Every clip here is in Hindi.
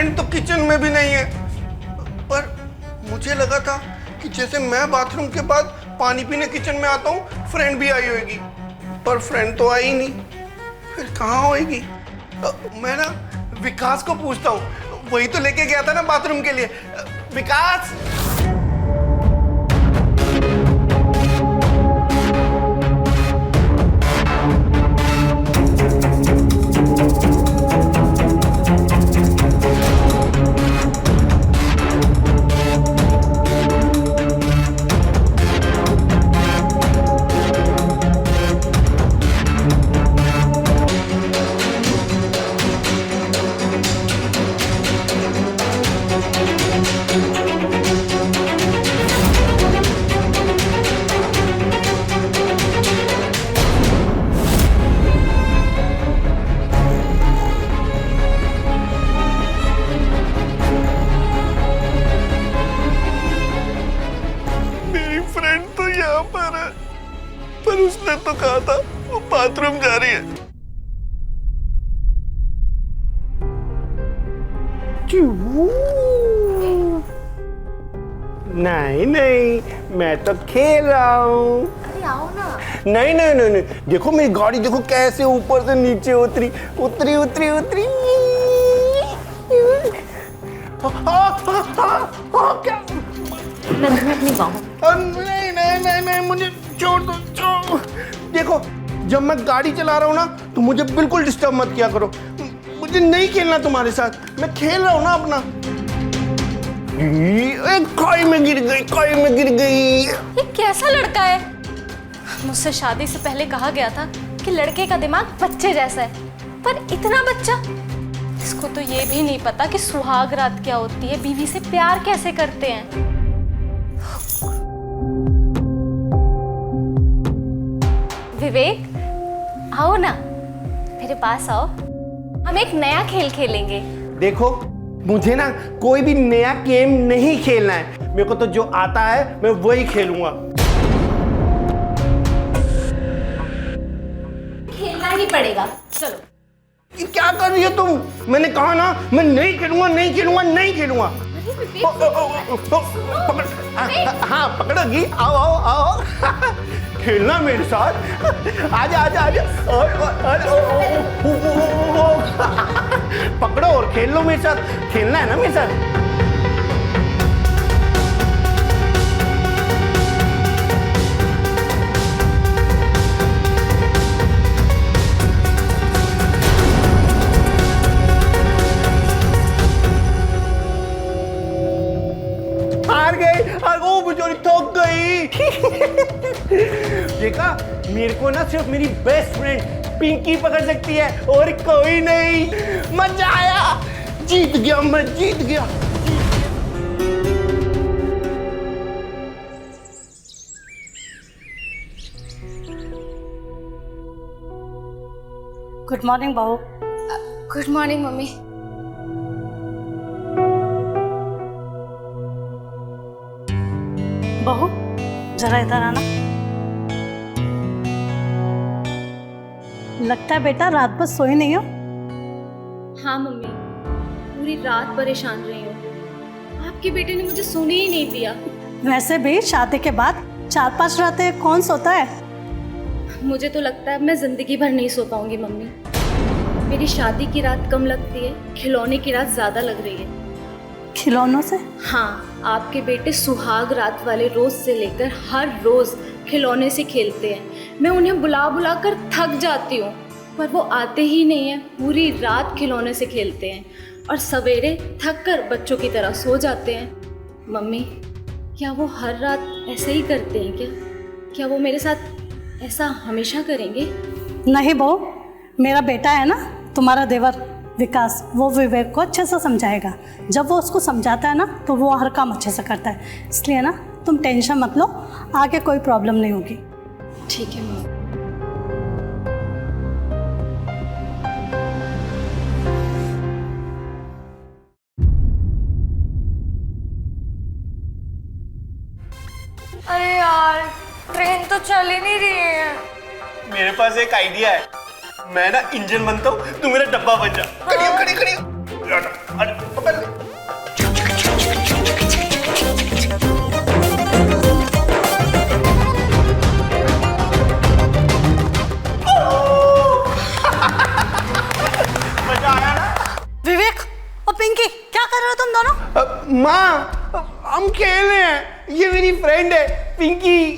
फ्रेंड तो किचन में भी नहीं है। पर मुझे लगा था कि जैसे मैं बाथरूम के बाद पानी पीने किचन में आता हूँ फ्रेंड भी आई होगी, पर फ्रेंड तो आई नहीं। फिर कहाँ होगी? मैं ना विकास को पूछता हूँ, वही तो लेके गया था ना बाथरूम के लिए। विकास, पर उसने तो कहा था वो बाथरूम जा रही है। नहीं नहीं, मैं तो खेल रहा हूँ। अरे आओ ना। नहीं नहीं नहीं नहीं, देखो मेरी गाड़ी देखो कैसे ऊपर से नीचे उतरी उतरी उतरी उतरी। क्या? मैं नहीं जाऊँ। नहीं नहीं नहीं नहीं, मुझे छोड़ दो, छोड़। देखो जब मैं गाड़ी चला रहा हूँ ना तो मुझे बिल्कुल डिस्टर्ब मत किया करो। मुझे नहीं खेलना तुम्हारे साथ, मैं खेल रहा हूँ ना अपना। खाई में गिर गई, खाई में गिर गई। ये कैसा लड़का है? मुझसे शादी से पहले कहा गया था कि लड़के का दिमाग बच्चे जैसा है, पर इतना बच्चा। इसको तो ये भी नहीं पता कि सुहाग रात क्या होती है, बीवी से प्यार कैसे करते हैं। विवेक, आओ ना, मेरे पास आओ, हम एक नया खेल खेलेंगे। देखो मुझे ना कोई भी नया गेम नहीं खेलना है, मेरे को तो जो आता है मैं वही खेलूंगा। खेलना ही पड़ेगा, चलो। ये क्या कर रही हो तुम? मैंने कहा ना मैं नहीं खेलूंगा, नहीं खेलूंगा, नहीं खेलूंगा। पकड़, हाँ पकड़ोगी? आओ आओ आओ। खेलना मेरे साथ, आजा आजा आजा। पकड़ो और खेल लो मेरे साथ, खेलना है ना मेरे साथ। हार गई, ओ बेचारी थक गई। देखा, मेरे को ना सिर्फ मेरी बेस्ट फ्रेंड पिंकी पकड़ सकती है और कोई नहीं। मजा आया, जीत गया, मैं जीत गया। गुड मॉर्निंग बहू। Good morning mummy. बहू जरा इधर आना। लगता है बेटा रात भर सोई नहीं हो। हाँ मम्मी, पूरी रात परेशान रही हूँ। आपके बेटे ने मुझे सोने ही नहीं दिया। वैसे भी शादी के बाद 4-5 रातें कौन सोता है? मुझे तो लगता है मैं जिंदगी भर नहीं सो पाऊंगी मम्मी। मेरी शादी की रात कम लगती है, खिलौने की रात ज्यादा लग रही है। खिलौनों से? हाँ, आपके बेटे सुहाग रात वाले रोज से लेकर हर रोज खिलौने से खेलते हैं। मैं उन्हें बुला बुला कर थक जाती हूँ, पर वो आते ही नहीं हैं। पूरी रात खिलौने से खेलते हैं और सवेरे थक कर बच्चों की तरह सो जाते हैं। मम्मी, क्या वो हर रात ऐसे ही करते हैं क्या? क्या वो मेरे साथ ऐसा हमेशा करेंगे? नहीं बहू, मेरा बेटा है ना तुम्हारा देवर विकास, वो विवेक को अच्छे से समझाएगा। जब वो उसको समझाता है ना तो वो हर काम अच्छे से करता है। इसलिए ना तुम टेंशन मत लो, आगे कोई प्रॉब्लम नहीं होगी। ठीक है मम्मी। अरे यार, ट्रेन तो चल ही नहीं रही है। मेरे पास एक आइडिया है, मैं ना इंजन बनता हूँ, तू मेरा डब्बा बन जा। खड़ी खड़ी खड़ी। अरे पकड़। माँ हम खेल रहे हैं, ये मेरी फ्रेंड है पिंकी।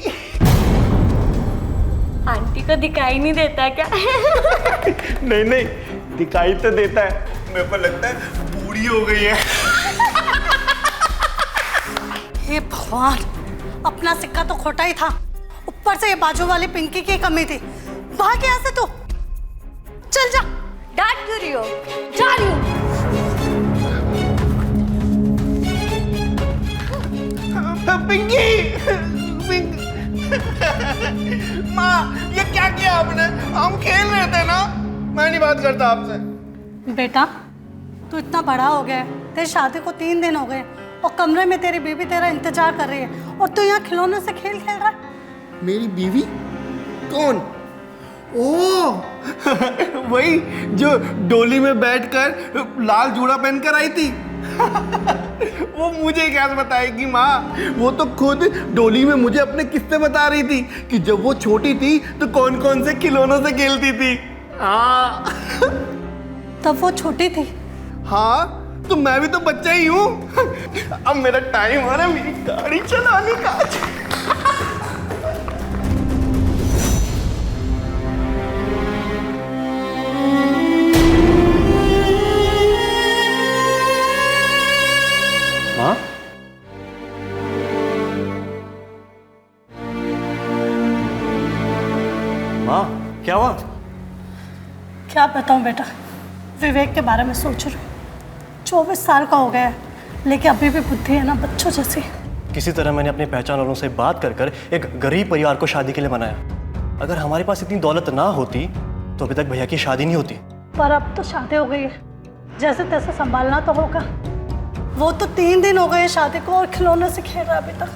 आंटी को दिखाई नहीं देता क्या? नहीं नहीं, दिखाई तो देता है, मेरे को लगता है बूढ़ी हो गई है। हे भगवान, अपना सिक्का तो खोटा ही था, ऊपर से ये बाजू वाली पिंकी की कमी थी। भाग यहाँ से तू, चल जा। डांट क्यों रही हो? जा रही हूँ। पिंकी, माँ ये क्या किया आपने? हम खेल रहे थे ना, मैं नहीं बात करता आपसे। बेटा तू इतना बड़ा हो गया है, तेरी शादी को 3 दिन हो गए और कमरे में तेरी बीवी तेरा इंतजार कर रही है और तू यहाँ खिलौनों से खेल खेल रहा है। मेरी बीवी? कौन? ओह वही जो डोली में बैठकर लाल जूड़ा पहनकर आई थी। वो मुझे क्या बताएगी माँ, वो तो खुद डोली में मुझे अपने किस्से बता रही थी कि जब वो छोटी थी तो कौन कौन से खिलौनों से खेलती थी। हाँ तब वो छोटी थी। हाँ तो मैं भी तो बच्चा ही हूँ। अब मेरा टाइम हो रहा है मेरी गाड़ी चलाने का। माँ? माँ क्या हुआ? क्या बताऊँ बेटा, विवेक के बारे में सोच रही हूँ। 24 साल का हो गया है, लेकिन अभी भी बुद्धि है ना बच्चों जैसी। किसी तरह मैंने अपने पहचान वालों से बात कर कर एक गरीब परिवार को शादी के लिए मनाया। अगर हमारे पास इतनी दौलत ना होती तो अभी तक भैया की शादी नहीं होती। पर अब तो शादी हो गई है, जैसे तैसे संभालना तो होगा। वो तो 3 दिन हो गए शादी को और खिलौने से खेल रहा है अभी तक।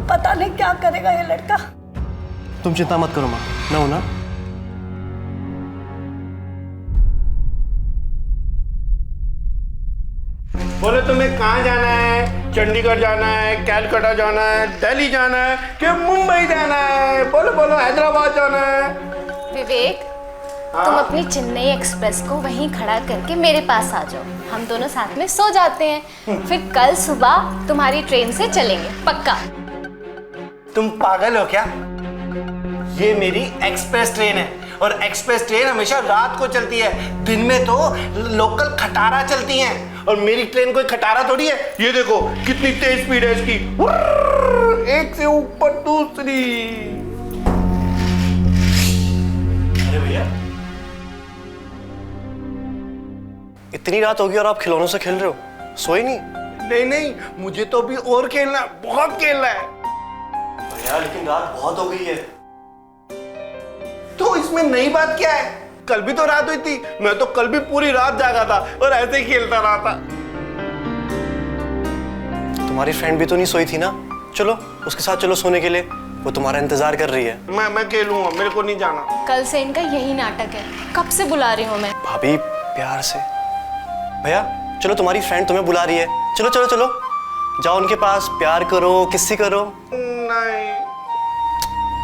पता नहीं क्या करेगा ये लड़का। तुम चिंता मत करो माँ, मैं हूं ना। बोले तुम्हें कहाँ जाना है? चंडीगढ़ जाना है, कैलकाटा जाना है, दिल्ली जाना है कि मुंबई जाना है? बोलो बोलो, हैदराबाद जाना है? विवेक, तुम अपनी चेन्नई एक्सप्रेस को वहीं खड़ा करके मेरे पास आ जाओ, हम दोनों साथ में सो जाते हैं, फिर कल सुबह तुम्हारी ट्रेन से चलेंगे, पक्का। तुम पागल हो क्या? ये मेरी एक्सप्रेस ट्रेन है और एक्सप्रेस ट्रेन हमेशा रात को चलती है, दिन में तो लोकल खटारा चलती हैं और मेरी ट्रेन कोई खटारा थोड़ी है। ये देखो कितनी तेज स्पीड है इसकी, एक से ऊपर दूसरी। अरे भैया, इतनी रात होगी और आप खिलौनों से खेल रहे हो? सोए नहीं? नहीं नहीं, मुझे तो अभी और खेलना है, बहुत खेलना है। भैया लेकिन रात बहुत हो गई है। तो इसमें नई बात क्या है? कल भी तो रात हुई थी, मैं तो कल भी पूरी रात जागा था और ऐसे ही खेलता रहा था। तुम्हारी फ्रेंड भी तो नहीं सोई थी ना? चलो उसके साथ चलो सोने के लिए, वो तुम्हारा इंतजार कर रही है। मैं खेलूंगा, मेरे को नहीं जाना। कल से इनका यही नाटक है, कब से बुला रही हूँ मैं। भाभी प्यार से। भैया चलो, तुम्हारी फ्रेंड तुम्हें बुला रही है, चलो चलो चलो, जाओ उनके पास, प्यार करो, किस्सी करो। नहीं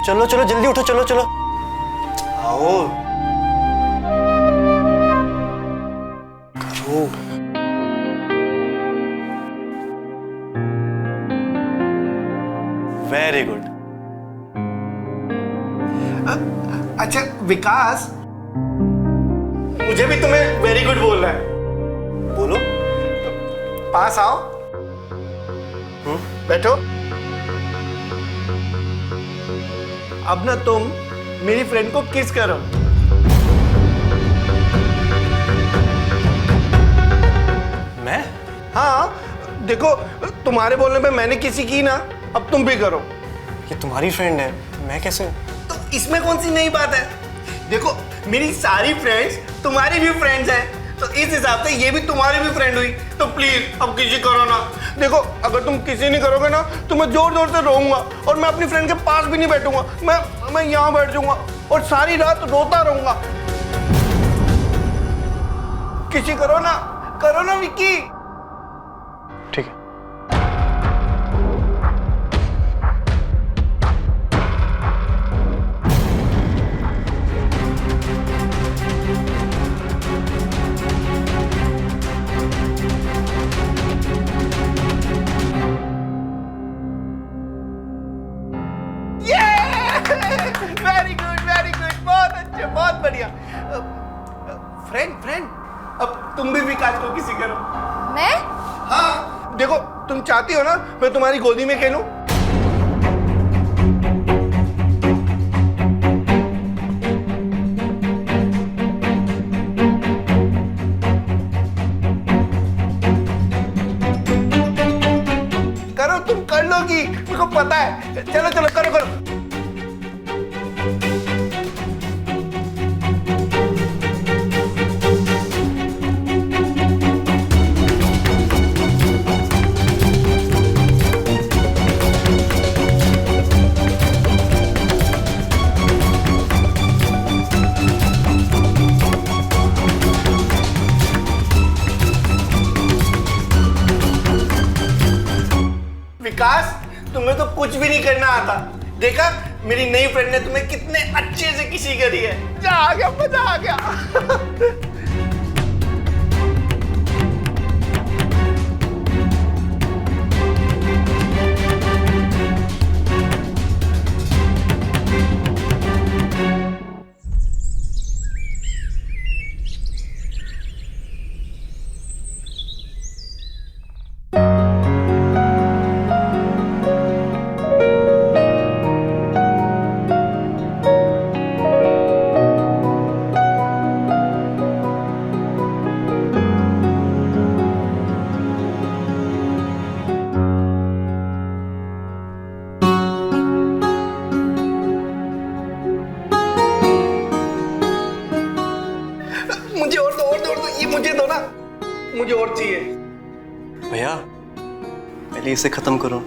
चलो चलो जल्दी उठो, चलो चलो आओ करो। Very good. अच्छा विकास, मुझे भी तुम्हें वेरी गुड बोलना है। बोलो। पास आओ। बैठो। अब ना तुम मेरी फ्रेंड को किस करो। मैं? हाँ देखो, तुम्हारे बोलने पे मैंने किसी की ना, अब तुम भी करो। ये तुम्हारी फ्रेंड है, मैं कैसे? तो इसमें कौन सी नई बात है? देखो मेरी सारी फ्रेंड्स तुम्हारी भी फ्रेंड्स हैं, तो इस हिसाब से ये भी तुम्हारी भी फ्रेंड हुई। तो प्लीज अब किसी करो ना। देखो अगर तुम किसी नहीं करोगे ना तो मैं जोर जोर से रोऊंगा और मैं अपनी फ्रेंड के पास भी नहीं बैठूंगा, मैं यहाँ बैठ जाऊंगा और सारी रात रोता रहूंगा। किसी करो ना विक्की। ठीक है। भी विकास को किसी करो। मैं? हाँ देखो, तुम चाहती हो ना मैं तुम्हारी गोदी में खेलूं? करो, तुम कर लोगी, मेरे को पता है। चलो चलो करो करो। विकास, तुम्हें तो कुछ भी नहीं करना आता। देखा, मेरी नई फ्रेंड ने तुम्हें कितने अच्छे से किसी करी है। मजा आ गया, मजा आ गया। मुझे और दो, और दो, और दो। ये मुझे दो ना, मुझे और चाहिए। भैया पहले इसे खत्म करो।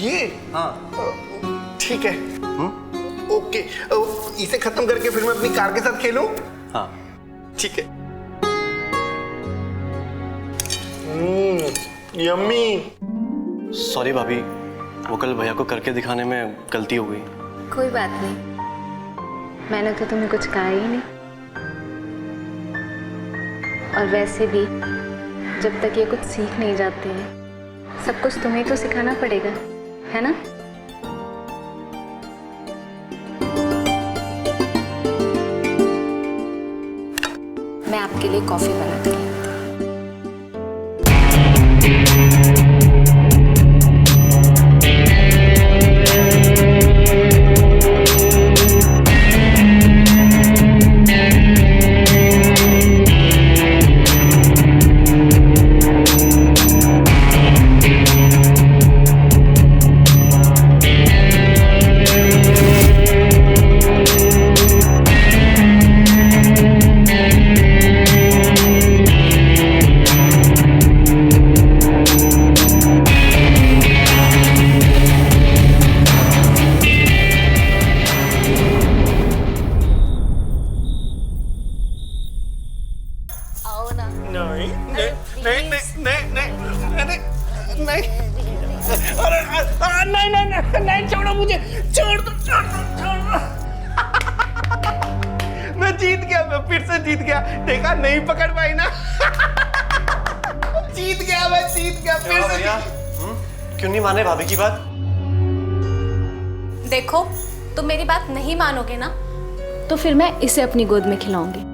ये? हाँ। ठीक है। ओके, इसे खत्म करके फिर मैं अपनी कार के साथ खेलूं? हाँ ठीक है। यम्मी। सॉरी भाभी, वो कल भैया को करके दिखाने में गलती हो गई। कोई बात नहीं, मैंने तो तुम्हें कुछ कहा ही नहीं। और वैसे भी जब तक ये कुछ सीख नहीं जाते हैं, सब कुछ तुम्हें तो सिखाना पड़ेगा, है ना? मैं आपके लिए कॉफी बनाती हूँ। नहीं, छोड़ो मुझे, छोड़ दो, छोड़ दो, छोड़ दो। मैं जीत गया, मैं फिर से जीत गया। देखा, नहीं पकड़ पाई ना। जीत गया, मैं जीत गया फिर से। भैया क्यों नहीं माने भाभी की बात? देखो, तुम मेरी बात नहीं मानोगे ना, तो फिर मैं इसे अपनी गोद में खिलाऊंगी।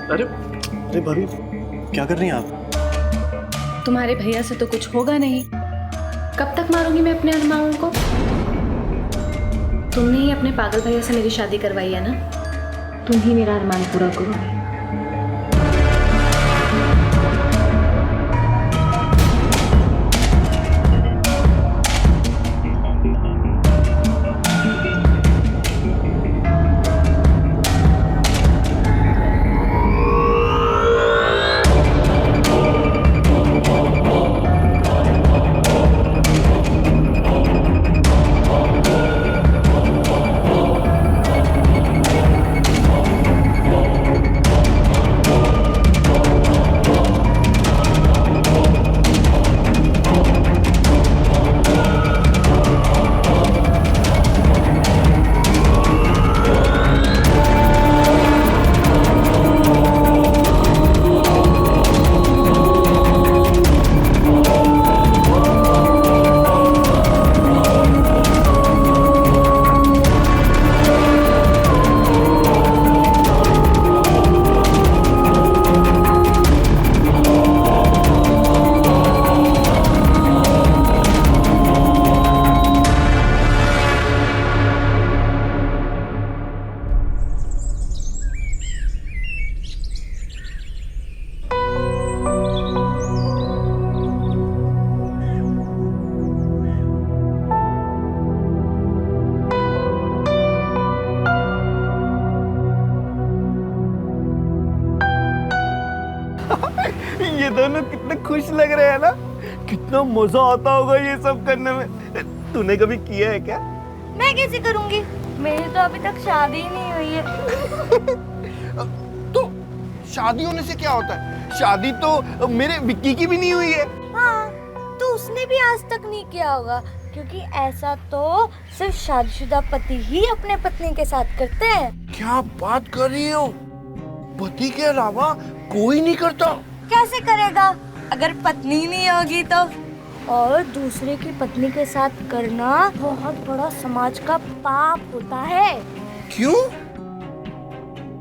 अरे अरे भाभी, क्या कर रही हैं आप? तुम्हारे भैया से तो कुछ होगा नहीं। कब तक मारूंगी मैं अपने अरमानों को? तुमने ही अपने पागल भैया से मेरी शादी करवाई है ना, तुम ही मेरा अरमान पूरा करो। खुश लग रहे हैं ना? कितना मजा आता होगा ये सब करने में। तूने कभी किया है क्या? मैं कैसे करूंगी, मेरी तो अभी तक शादी ही नहीं हुई है। तो शादी होने से क्या होता है? शादी तो मेरे विक्की की भी नहीं हुई है। हाँ, तो उसने भी आज तक नहीं किया होगा, क्योंकि ऐसा तो सिर्फ शादीशुदा पति ही अपने पत्नी के साथ करते हैं। क्या बात कर रही हो? पति के अलावा कोई नहीं करता? कैसे करेगा अगर पत्नी नहीं होगी तो? और दूसरे की पत्नी के साथ करना बहुत बड़ा समाज का पाप होता है। क्यों?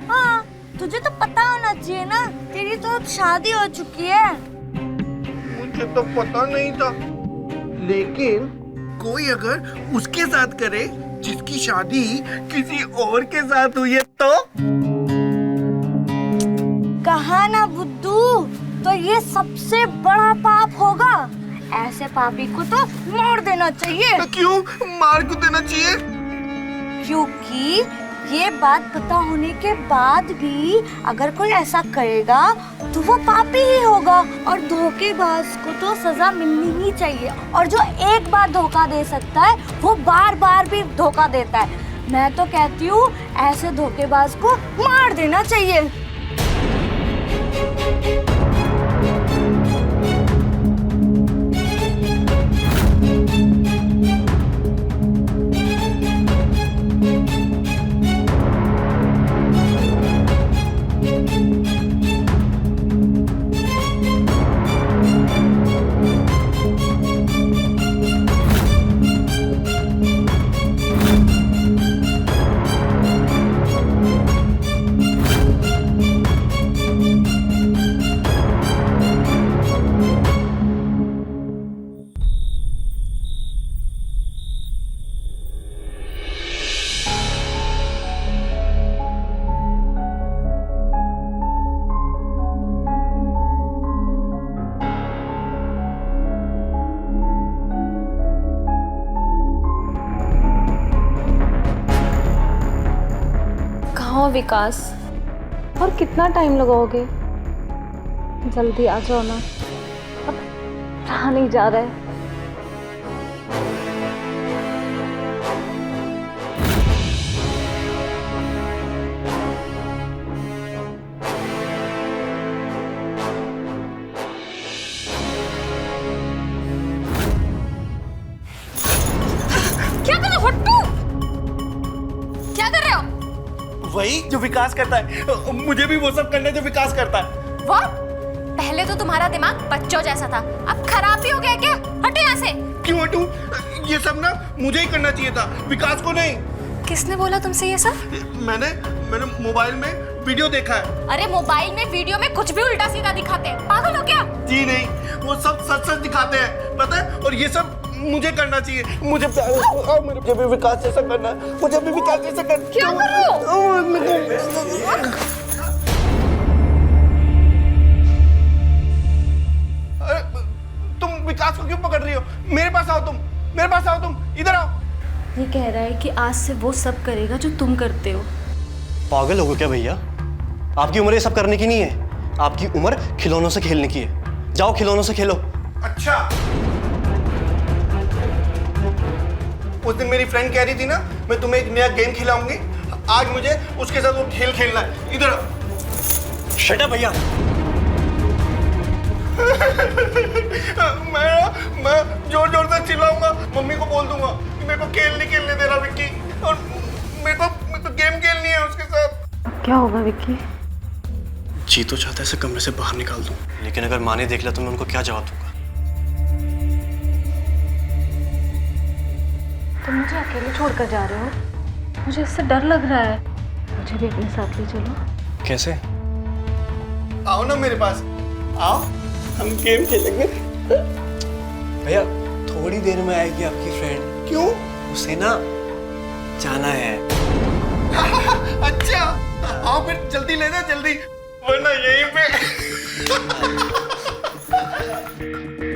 हाँ, तुझे तो पता होना चाहिए ना, तेरी तो अब शादी हो चुकी है। मुझे तो पता नहीं था। लेकिन कोई अगर उसके साथ करे जिसकी शादी किसी और के साथ हुई है तो? कहा ना बुद्धू, तो ये सबसे बड़ा पाप होगा। ऐसे पापी को तो मार देना चाहिए। क्यों मार क्यों देना चाहिए? क्योंकि ये बात पता होने के बाद भी अगर कोई ऐसा करेगा तो वो पापी ही होगा, और धोखेबाज को तो सजा मिलनी ही चाहिए। और जो एक बार धोखा दे सकता है वो बार बार भी धोखा देता है। मैं तो कहती हूँ ऐसे धोखेबाज को मार देना चाहिए। विकास, और कितना टाइम लगाओगे? जल्दी आ जाओ ना, अब रहा नहीं जा रहा है। क्या कर रहे हो हट्टू? क्या कर रहे हो? वही जो विकास करता है। मुझे भी वो सब करना है जो विकास करता है। वो पहले तो तुम्हारा दिमाग बच्चों जैसा था, अब खराब ही हो गया क्या? हटो यहाँ से। क्यों हटूं? ये सब ना मुझे ही करना चाहिए था, विकास को नहीं। किसने बोला तुमसे ये सब? मैंने मोबाइल में वीडियो देखा है। अरे मोबाइल में वीडियो में कुछ भी उल्टा सीधा दिखाते हैं, पागल हो क्या? जी नहीं, वो सब सच सच दिखाते हैं, पता है? और ये सब मुझे करना चाहिए। मुझे भी विकास जैसा करना है। मुझे भी विकास जैसा करना। क्या कर रहे हो? अरे तुम विकास को क्यों पकड़ रही हो? मेरे पास आओ तुम, मेरे पास आओ तुम, इधर आओ। ये कह रहा है कि आज से वो सब करेगा जो तुम करते हो। पागल हो गए क्या भैया? आपकी उम्र ये सब करने की नहीं है, आपकी उम्र खिलौनों से खेलने की है। जाओ खिलौनों से खेलो। अच्छा, उस दिन मेरी फ्रेंड कह रही थी ना मैं तुम्हें एक नया गेम खिलाऊंगी, आज मुझे उसके साथ वो खेल खेलना है। इधर आओ। शट अप भैया। मैं जोर जोर से चिल्लाऊंगा, मम्मी को बोल दूंगा कि मेरे को खेल नहीं खेलने दे रहा विक्की, और मेरे को गेम खेलनी है उसके साथ। क्या होगा विक्की? जी तो चाहता है इसे कमरे से बाहर निकाल दूं, लेकिन अगर माँ ने देख लिया तो मैं उनको क्या जवाब दूंगा? तुम मुझे अकेले छोड़कर जा रहे हो? मुझे इससे डर लग रहा है। मुझे भी अपने साथ ले चलो। कैसे? आओ ना मेरे पास, आओ हम गेम खेलेंगे। भैया थोड़ी देर में आएगी आपकी फ्रेंड। क्यों? उसे ना जाना है। अच्छा, आओ फिर जल्दी ले जा, जल्दी, वरना यहीं पे।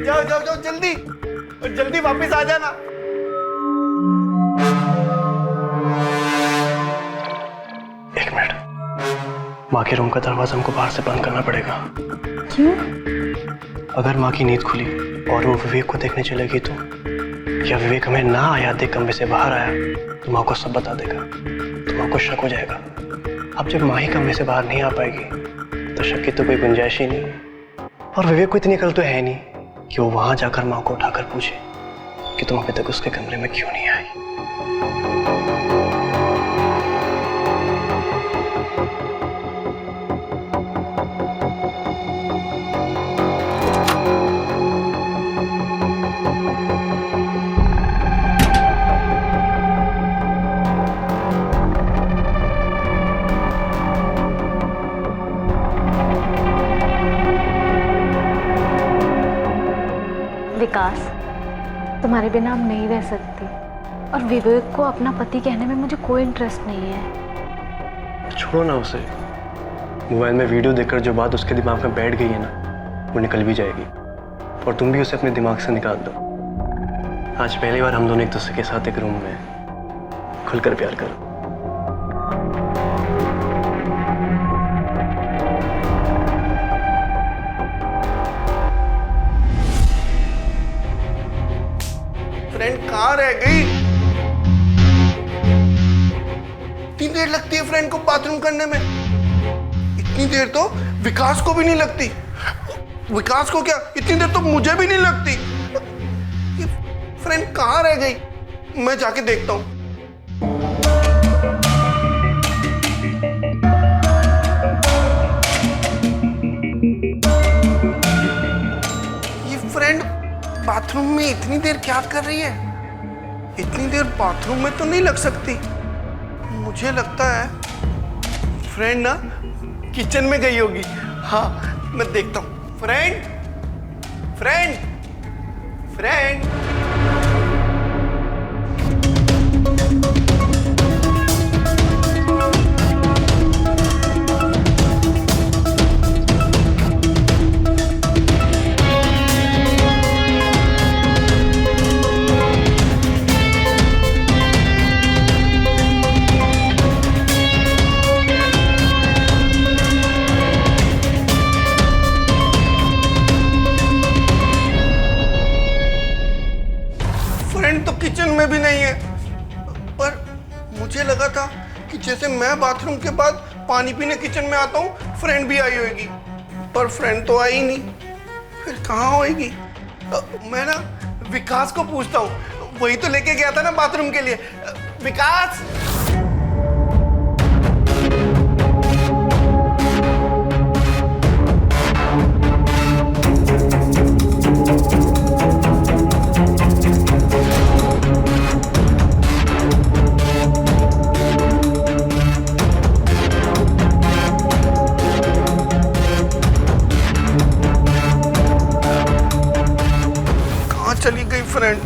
जाओ जाओ जाओ जल्दी, और जल्दी वापस आ जाना। एक मिनट, माँ के रूम का दरवाजा हमको बाहर से बंद करना पड़ेगा। क्यों? अगर माँ की नींद खुली और वो विवेक को देखने चलेगी तो, या विवेक हमें ना आया देख कमरे से बाहर आया तो माँ को सब बता देगा, तो माँ को शक हो जाएगा। अब जब माँ ही कमरे से बाहर नहीं आ पाएगी तो शक की तो कोई गुंजाइश ही नहीं है। और विवेक को इतनी अकल तो है नहीं कि वो वहां जाकर माँ को उठाकर पूछे कि तुम अभी तक उसके कमरे में क्यों नहीं आई। विकास, तुम्हारे बिना हम नहीं रह सकती और विवेक को अपना पति कहने में मुझे कोई इंटरेस्ट नहीं है। छोड़ो ना उसे। मोबाइल में वीडियो देखकर जो बात उसके दिमाग में बैठ गई है ना, वो निकल भी जाएगी और तुम भी उसे अपने दिमाग से निकाल दो। आज पहली बार हम दोनों एक दूसरे के साथ एक रूम में खुलकर प्यार करो। फ्रेंड कहाँ रह गई? इतनी देर लगती है फ्रेंड को बाथरूम करने में? इतनी देर तो विकास को भी नहीं लगती। विकास को क्या, इतनी देर तो मुझे भी नहीं लगती। ये फ्रेंड कहाँ रह गई? मैं जाके देखता हूँ। ये फ्रेंड बाथरूम में इतनी देर क्या कर रही है? इतनी देर बाथरूम में तो नहीं लग सकती। मुझे लगता है फ्रेंड ना किचन में गई होगी। हाँ, मैं देखता हूँ। Friend, friend, friend. तो किचन में भी नहीं है, पर मुझे लगा था कि जैसे मैं बाथरूम के बाद पानी पीने किचन में आता हूँ फ्रेंड भी आई होगी, पर फ्रेंड तो आई नहीं। फिर कहाँ होएगी? मैं ना विकास को पूछता हूँ, वही तो लेके गया था ना बाथरूम के लिए। विकास, चली गई फ्रेंड?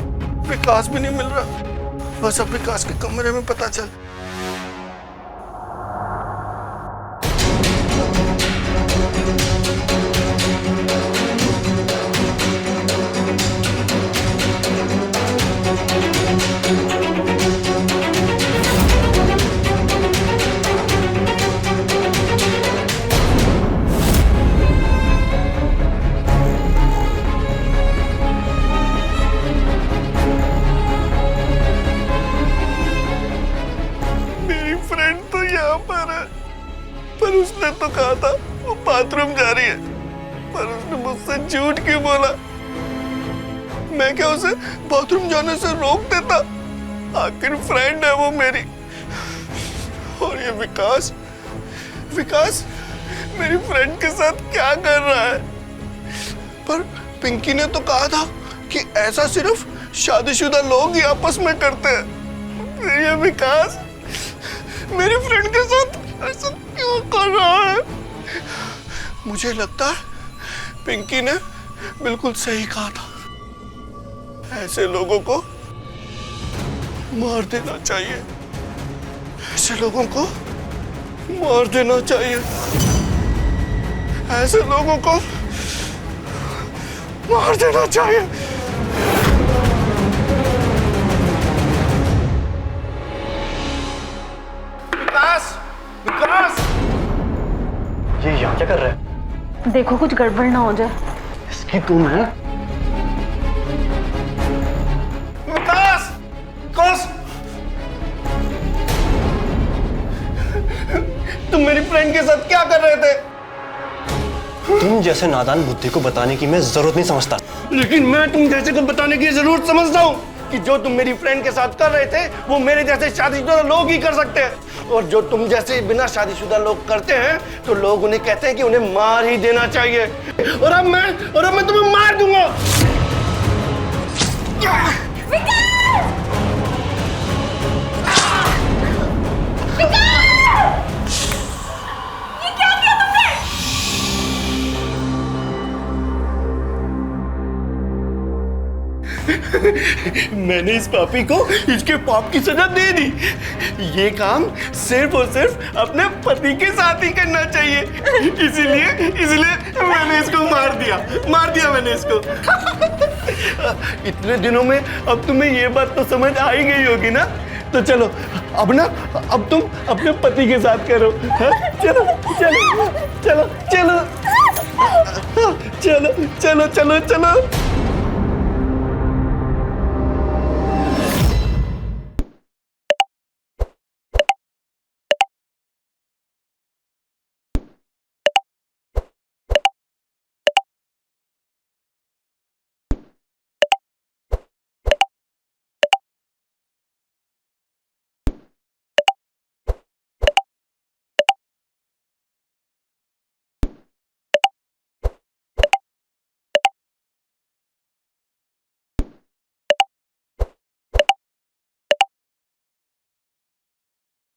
विकास भी नहीं मिल रहा। बस अब विकास के कमरे में पता चल। पर उसने तो कहा था वो बाथरूम जा रही है, पर उसने मुझसे झूठ क्यों बोला? मैं क्या उसे बाथरूम जाने से रोक देता? आखिर फ्रेंड है वो मेरी। और ये विकास, विकास मेरी फ्रेंड के साथ क्या कर रहा है? पर पिंकी ने तो कहा था कि ऐसा सिर्फ शादीशुदा लोग ही आपस में करते हैं। फिर ये विकास मेरी फ्रेंड के साथ ऐसा क्यों कर रहा है? मुझे लगता है पिंकी ने बिल्कुल सही कहा था। ऐसे लोगों को मार देना चाहिए। ऐसे लोगों को मार देना चाहिए। ऐसे लोगों को मार देना चाहिए। विकास, विकास, ये यहाँ क्या कर रहा है? देखो कुछ गड़बड़ ना हो जाए। इसके यही तुम है? विकास, विकास, तुम मेरी फ्रेंड के साथ क्या कर रहे थे? तुम जैसे नादान बुद्धि को बताने की मैं जरूरत नहीं समझता। लेकिन मैं तुम जैसे को बताने की जरूरत समझता हूँ कि जो तुम मेरी फ्रेंड के साथ कर रहे थे वो मेरे जैसे शादीशुदा लोग ही कर सकते हैं, और जो तुम जैसे बिना शादीशुदा लोग करते हैं तो लोग उन्हें कहते हैं कि उन्हें मार ही देना चाहिए। और अब मैं तुम्हें मार दूंगा। मैंने इस पापी को इसके पाप की सजा दे दी। ये काम सिर्फ और सिर्फ अपने पति के साथ ही करना चाहिए, इसीलिए मैंने इसको मार दिया मैंने इसको। इतने दिनों में अब तुम्हें ये बात तो समझ आ ही गई होगी ना? तो चलो अब तुम अपने पति के साथ करो। हाँ? चलो चलो चलो चलो चलो चलो चलो चलो।